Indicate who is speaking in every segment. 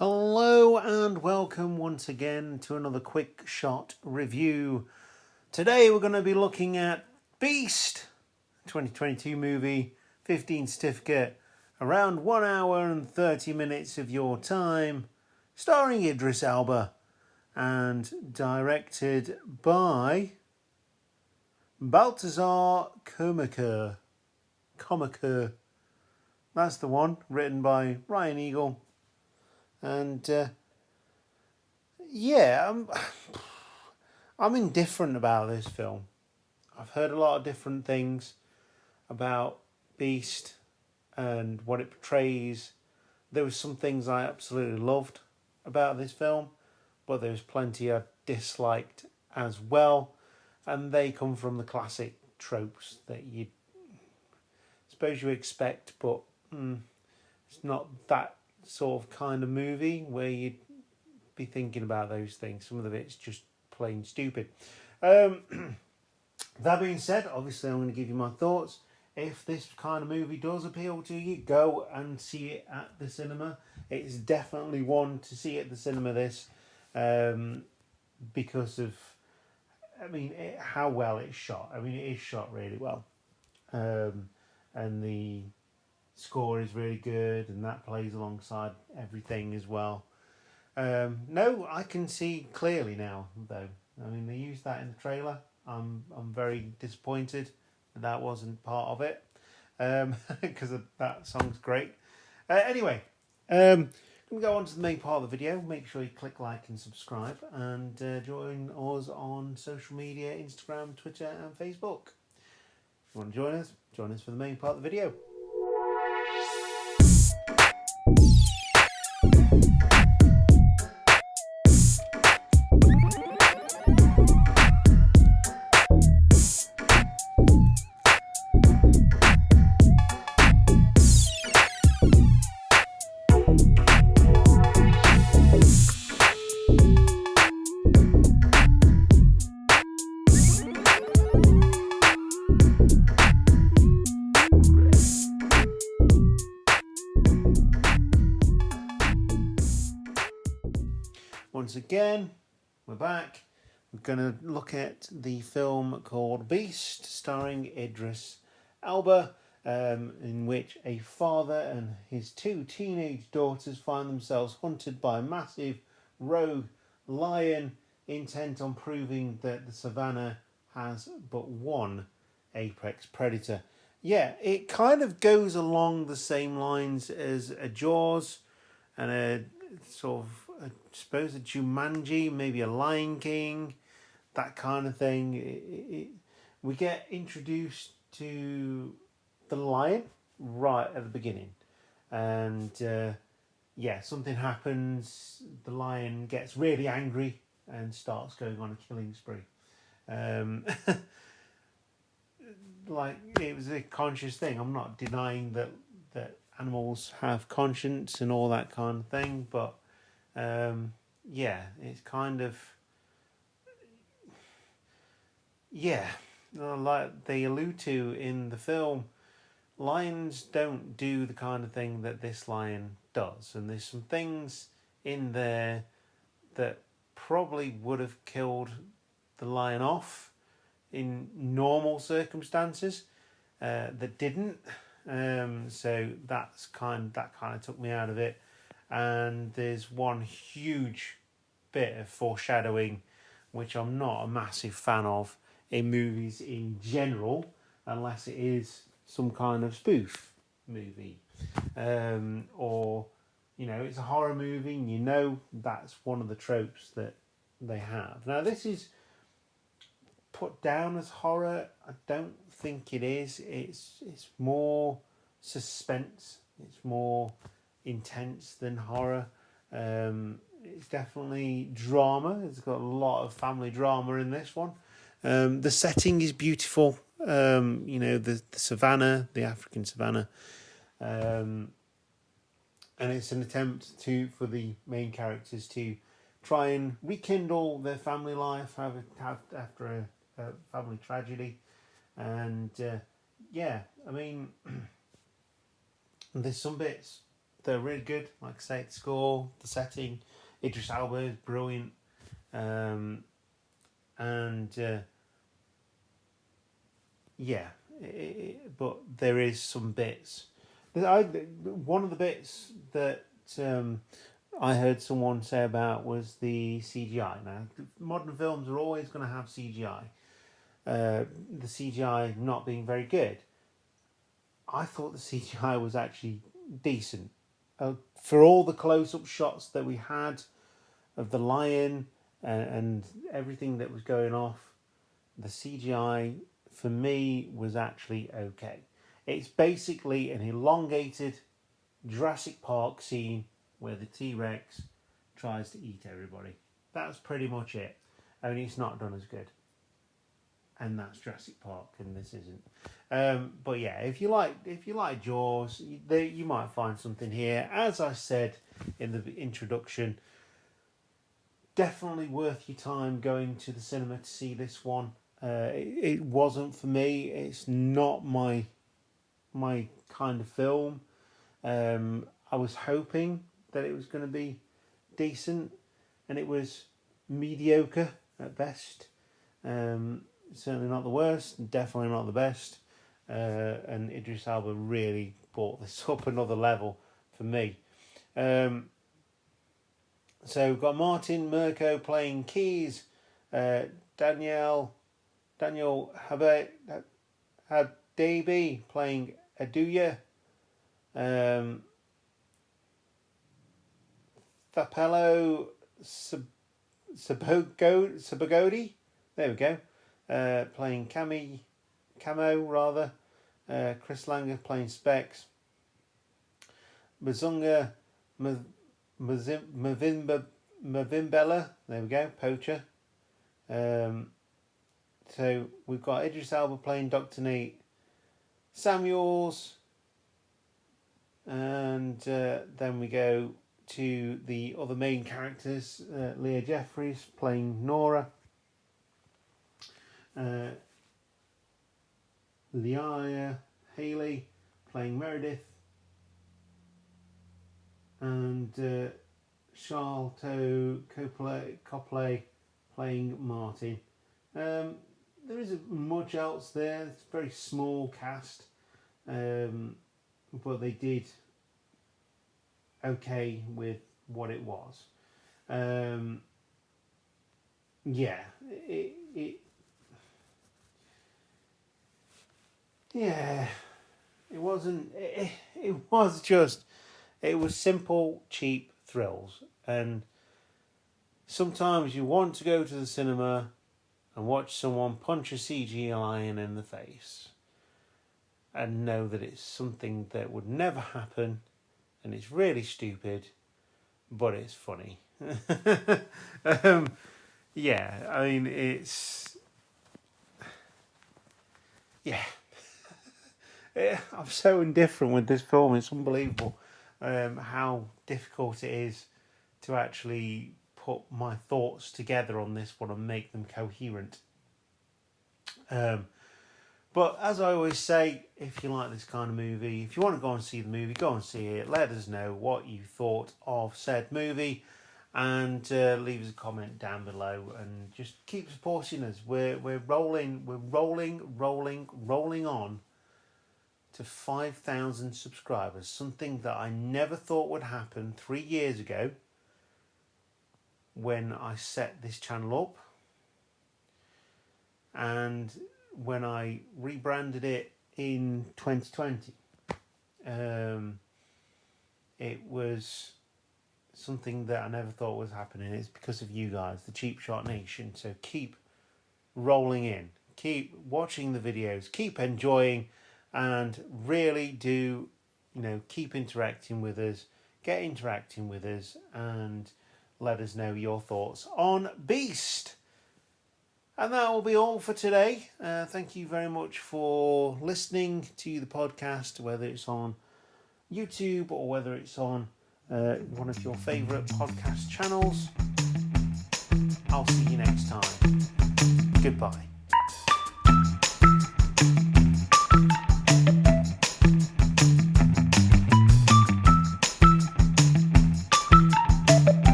Speaker 1: Hello and welcome once again to another quick shot review. Today we're going to be looking at Beast, 2022 movie, 15 certificate, around 1 hour and 30 minutes of your time, starring Idris Elba and directed by Baltasar Kormákur. That's the one, written by Ryan Eagle. And I'm indifferent about this film. I've heard a lot of different things about Beast and what it portrays. There were some things I absolutely loved about this film, but there was plenty I disliked as well. And they come from the classic tropes that you suppose you expect, but it's not that sort of kind of movie where you'd be thinking about those things. Some of it's just plain stupid. That being said, obviously I'm going to give you my thoughts. If this kind of movie does appeal to you, go and see it at the cinema. It's definitely one to see at the cinema, this, because of, how well it's shot. It is shot really well. And the score is really good, and that plays alongside everything as well. No, I can see clearly now, though. They used that in the trailer. I'm very disappointed that wasn't part of it, because that song's great. Anyway, I'm going to go on to the main part of the video. Make sure you click like and subscribe, and join us on social media, Instagram, Twitter and Facebook. If you want to join us for the main part of the video. Once again, we're back. We're going to look at the film called Beast, starring Idris Elba, in which a father and his two teenage daughters find themselves hunted by a massive rogue lion intent on proving that the savannah has but one apex predator. Yeah, it kind of goes along the same lines as a Jaws and a sort of, I suppose, a Jumanji, maybe a Lion King, that kind of thing. We get introduced to the lion right at the beginning, and something happens. The lion gets really angry and starts going on a killing spree. Like, it was a conscious thing. I'm not denying that animals have conscience and all that kind of thing, but it's kind of, like they allude to in the film, lions don't do the kind of thing that this lion does, and there's some things in there that probably would have killed the lion off in normal circumstances, that didn't. So that kind of took me out of it. And there's one huge bit of foreshadowing which I'm not a massive fan of in movies in general, unless it is some kind of spoof movie, or it's a horror movie and that's one of the tropes that they have. Now, this is put down as horror. I don't think it is. It's more suspense. It's more intense than horror. It's definitely drama. It's got a lot of family drama in this one. The setting is beautiful. The savannah, the African savannah, and it's an attempt for the main characters to try and rekindle their family life after a family tragedy. And there's some bits they're really good. Like I say, the score, the setting, Idris Elba is brilliant, and but there is some bits. One of the bits that I heard someone say about was the CGI. Now, modern films are always going to have CGI. The CGI not being very good. I thought the CGI was actually decent. For all the close-up shots that we had of the lion and everything that was going off, the CGI for me was actually okay. It's basically an elongated Jurassic Park scene where the T-Rex tries to eat everybody. That's pretty much it. Only it's not done as good. And that's Jurassic Park, and this isn't. But yeah, if you like Jaws, you might find something here. As I said in the introduction, definitely worth your time going to the cinema to see this one. It wasn't for me. It's not my kind of film. I was hoping that it was going to be decent, and it was mediocre at best. Certainly not the worst, definitely not the best. And Idris Elba really brought this up another level for me. So we've got Martin Mirko playing Keys, Daniel Habdabi playing Aduya, Thapelo Sabagodi, there we go, playing Camo, Chris Langer playing Specs, Mazunga Mavimbela, there we go, Poacher. So we've got Idris Elba playing Dr. Nate Samuels, and then we go to the other main characters, Leah Jeffries playing Nora, Leah Haley playing Meredith, and Charlton Copley playing Martin. There isn't much else there. It's a very small cast, but they did okay with what it was. It wasn't. It was simple, cheap thrills, and sometimes you want to go to the cinema and watch someone punch a CG lion in the face and know that it's something that would never happen and it's really stupid, but it's funny. I mean, it's... Yeah. I'm so indifferent with this film. It's unbelievable how difficult it is to actually put my thoughts together on this one and make them coherent. But as I always say, if you like this kind of movie, if you want to go and see the movie, go and see it. Let us know what you thought of said movie, and leave us a comment down below, and just keep supporting us. We're rolling on to 5,000 subscribers, something that I never thought would happen 3 years ago when I set this channel up, and when I rebranded it in 2020. It was something that I never thought was happening. It's because of you guys, the Cheap Shot Nation. So keep rolling in, keep watching the videos, keep enjoying, and really do, keep interacting with us, get interacting with us, and let us know your thoughts on Beast. And that will be all for today. Thank you very much for listening to the podcast, whether it's on YouTube or whether it's on one of your favourite podcast channels. I'll see you next time. Goodbye.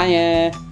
Speaker 2: Bye.